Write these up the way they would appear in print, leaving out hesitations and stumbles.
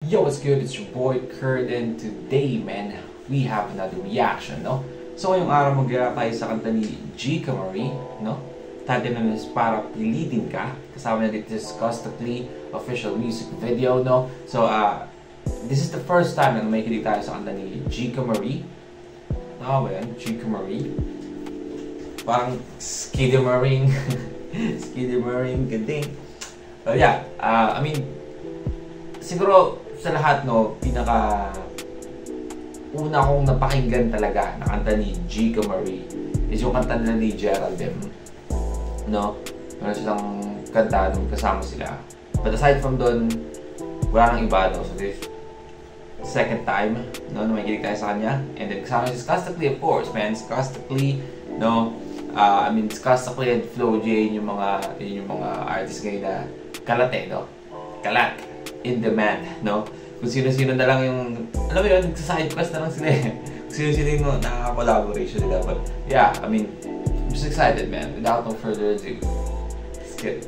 Yo, what's good? It's your boy Kurt, and today, man, we have another reaction, no? So, ngayong araw mag-react tayo sa kanta ni Chika Marie, no? Title na is Para Pilitin Ka. Kasama na dito is Costically official music video, no? So, this is the first time na makikinig tayo sa kanta ni Chika Marie. Tama ba yan? Chika Marie? Parang Skidamarine. Skidamarine, gading. Yeah, I mean, siguro sa lahat, no, una kong napakinggan talaga na kanta ni Chika Marie is yung kanta nila ni Geraldine, no? Meron silang kanta nung kasama sila. But aside from doon, wala nang iba, no? So this second time, no, na makikinig tayo sa kanya. And then kasama si Costically, of course, man. Costically, no? I mean, Costically and Flo J, yung mga artists ngayon na kalat, no? Kalat. In demand, no? Kung sino-sino na lang yung, alam mo yun, nagsa-side quest na lang sila eh. Kung sino-sino yung nakaka-collaboration nila. But yeah, I mean, I'm just excited, man. Without no further ado, let's get it.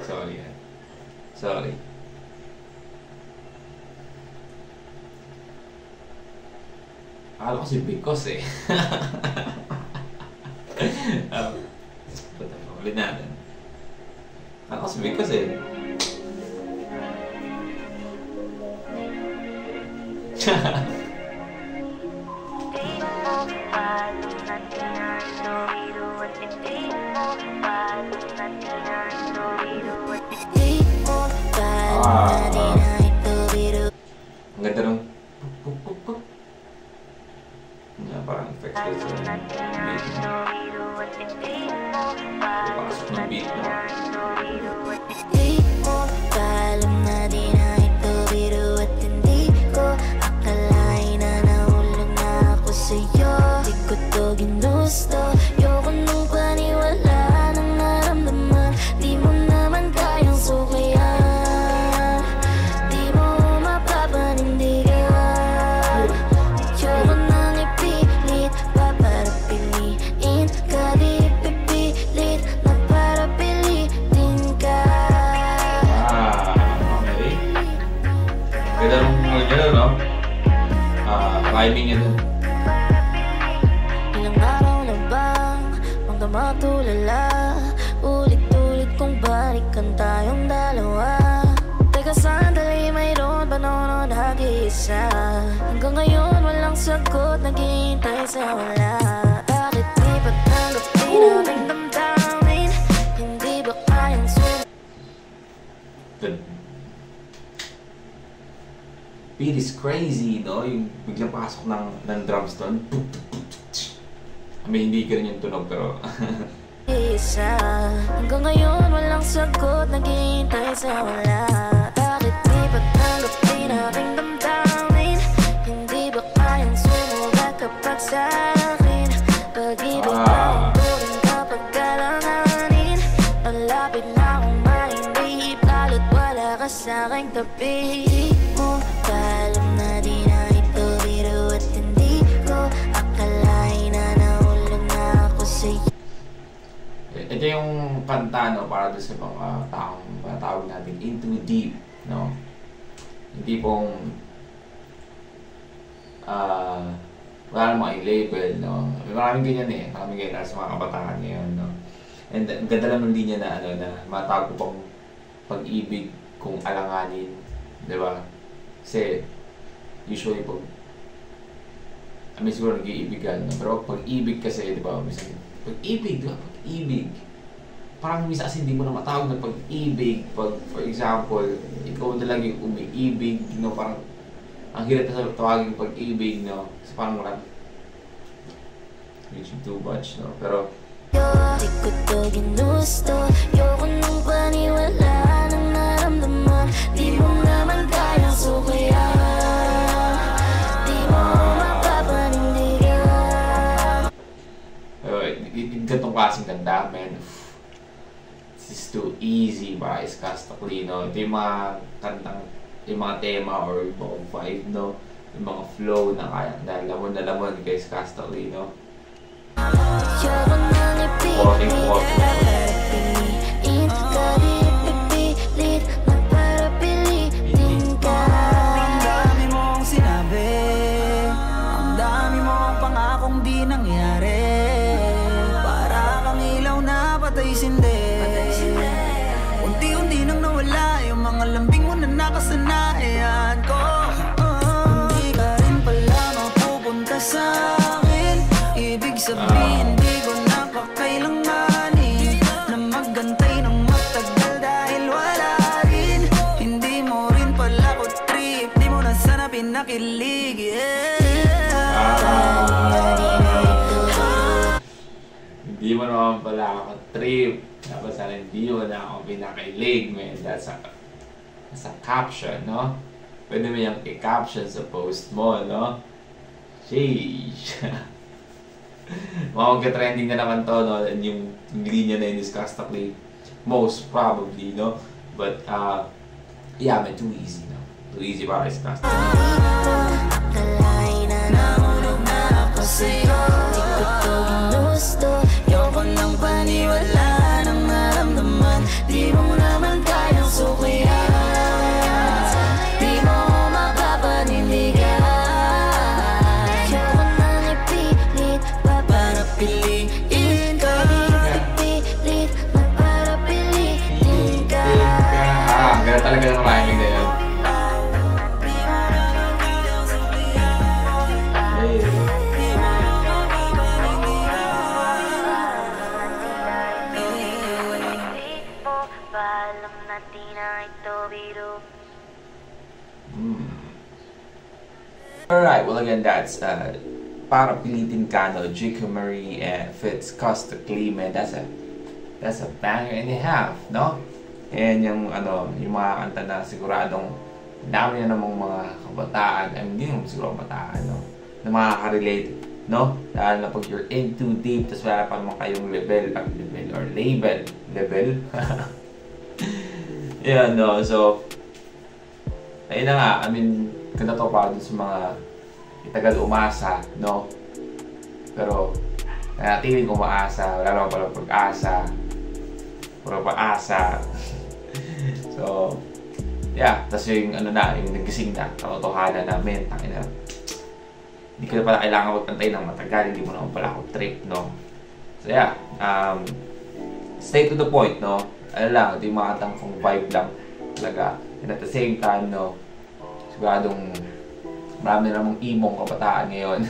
Sorry, man. Sorry. Akala ko si Bicos eh. Ulit natin. Akala ko si Bicos eh. Ang ganda nung parang effective sa beat. Pasok ng beat, no? Di mo alam na di na ito biro at hindi ko akalain na nahulog na ako sa'yo. Di ko to ginusto, ayoko nung paniwala ng naramdaman. Di mo naman kayang sukayan, di mo mapapanindigan. Ayoko nang ipilit pa para piliin ka. Di pipilit na para pilitin ka. Okay. Ganda nung gano'n, no? Rhyming niya dun. Ilang araw na bang magkamatulala, ulit-ulit kong balikan tayong dalawa. Teka sandali, mayroon ba noon nag-iisa? Hanggang ngayon walang sagot, naghihintay sa wala. Bakit di pa tanggapin aking damdamin? Hindi ba kayang Good. Beat is crazy, no? Yung biglang pasok ng drums doon. I mean, hindi ganun yung tunog, pero isa? Hanggang ngayon walang sagot, naghihintay sa wala. Bakit di pa tanggapin aking damdamin? Hindi ba kayang sumugat kapag sa akin? Pag-ibig na ituloy kapag kailanganin. Malapit na akong mahindi, lalo't wala ka sa aking tabi. Di mo alam na di na ito biro at hindi ko akalain na nahulog na ako sa'yo. ito yung kanta, no, para doon sa mga taong tawag natin into deep, no? Hindi pong wala namang i-label, no? Maraming ganyan eh, maraming ganyan sa mga kabataan ngayon, no? And ang ganda lang ng linya na ano, na matawag ko pang pag-ibig kung alanganin, di ba? Kasi usually pag siguro nag-iibigan, no? Pero pag-ibig kasi, di ba? Pag-ibig, di ba? Pag-ibig. Parang minsan kasi hindi mo na matawag na pag-ibig. Pag, for example, ikaw na lang yung umiibig, no? Parang ang hirap na tawagin pag-ibig, no? Kasi parang wala reaching too much, no? Pero di ko to ginusto, ayoko nung paniwala ng naramdaman. Di mo naman kayang sukayan, di mo mapapanindigan. Ganitong klaseng ganda, man. This is too easy by Costically, no? Ito yung mga kantang, yung mga tema or yung mga vibe, no? Yung mga flow na kaya na lamon kay Costically, no? Ayoko nang Hindi mo naman pala ako trip. Dapat sana hindi mo na ako pinakilig, man. That's a caption, no? Pwede mo yung i-caption sa post mo, no? Sheesh. Mag-trending na naman to, no? And yung linya na yun is constantly, most probably, no? But, yeah, man, too easy, no? Too easy para is constantly. Akalain na nahulog na ako sa'yo. Di ko to ginusto. Yoko nang paniwala ng naramdaman. Di mo naman kayang sukiyan. Di mo ako makapanindigan. Yoko nang ipilit pa para piliin ka. Ipilit na para piliin ka. Ganda talaga ng rhyming na yun. Alright, well again, that's Para Pilitin Ka, no, Jico Marie and Fitz Costa Clean, that's a banger and a half, no? And yung yung mga kanta na siguradong dami na namang mga kabataan, hindi naman siguro kabataan, no? Na makaka-relate, no? Dahil na pag you're in too deep, tapos wala pa naman kayong level or label. Yeah, no, so ayun na nga, I mean, ganda to para dun sa mga itagal umasa, no? Pero nanatiling umaasa, wala naman palang pag-asa, puro pa-asa. So, yeah, tas yung yung nagising na, katotohanan namin, tangina. Hindi ko na pala kailangan magpantay ng matagal, hindi mo naman pala ako trip, no? So yeah, stay to the point, no? Ano lang, ito yung mga kantang vibe lang talaga. And at the same time, no, siguradong marami namang imong kabataan ngayon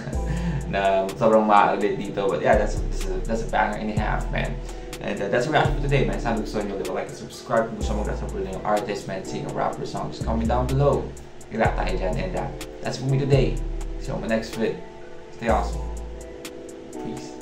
na sobrang ma-relate dito. But yeah, that's a banger and a half, man. And that's a wrap for today, man. Sana gusto nyo, leave a like and subscribe kung gusto mo mag-support na yung artist, man, singer, rapper, songs. Comment down below. Kaya tayo dyan. And that's for me today. See you on my next vid. Stay awesome. Peace.